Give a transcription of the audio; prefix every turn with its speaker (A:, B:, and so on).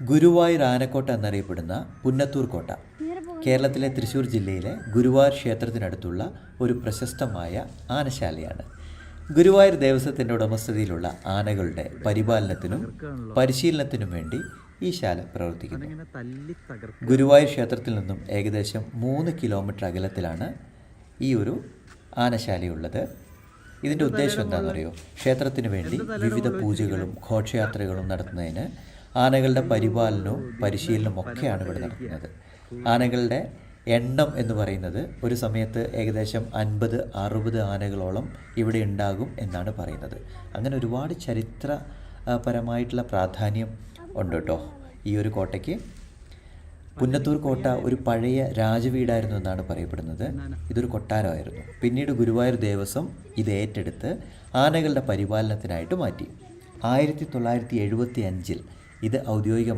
A: ഗുരുവായൂർ ആനക്കോട്ട എന്നറിയപ്പെടുന്ന പുന്നത്തൂർ കോട്ട കേരളത്തിലെ തൃശ്ശൂർ ജില്ലയിലെ ഗുരുവായൂർ ക്ഷേത്രത്തിനടുത്തുള്ള ഒരു പ്രശസ്തമായ ആനശാലയാണ്. ഗുരുവായൂർ ദേവസ്വത്തിൻ്റെ ഉടമസ്ഥതയിലുള്ള ആനകളുടെ പരിപാലനത്തിനും പരിശീലനത്തിനും വേണ്ടി ഈ ശാല പ്രവർത്തിക്കുന്നു. ഗുരുവായൂർ ക്ഷേത്രത്തിൽ നിന്നും ഏകദേശം 3 കിലോമീറ്റർ അകലത്തിലാണ് ഈ ഒരു ആനശാലയുള്ളത്. ഇതിൻ്റെ ഉദ്ദേശം എന്താണെന്നറിയോ? ക്ഷേത്രത്തിന് വേണ്ടി വിവിധ പൂജകളും ഘോഷയാത്രകളും നടത്തുന്നതിന് ആനകളുടെ പരിപാലനവും പരിശീലനവും ഒക്കെയാണ് ഇവിടെ നടത്തുന്നത്. ആനകളുടെ എണ്ണം എന്ന് പറയുന്നത് ഒരു സമയത്ത് ഏകദേശം 50-60 ആനകളോളം ഇവിടെ ഉണ്ടാകും എന്നാണ് പറയുന്നത്. അങ്ങനെ ഒരുപാട് ചരിത്രപരമായിട്ടുള്ള പ്രാധാന്യം ഉണ്ട് കേട്ടോ ഈ ഒരു കോട്ടയ്ക്ക്. പുന്നത്തൂർ കോട്ട ഒരു പഴയ രാജവീടായിരുന്നു എന്നാണ് പറയപ്പെടുന്നത്. ഇതൊരു കൊട്ടാരമായിരുന്നു. പിന്നീട് ഗുരുവായൂർ ദേവസ്വം ഇത് ഏറ്റെടുത്ത് ആനകളുടെ പരിപാലനത്തിനായിട്ട് മാറ്റി. 1975 ഇത് ഔദ്യോഗിക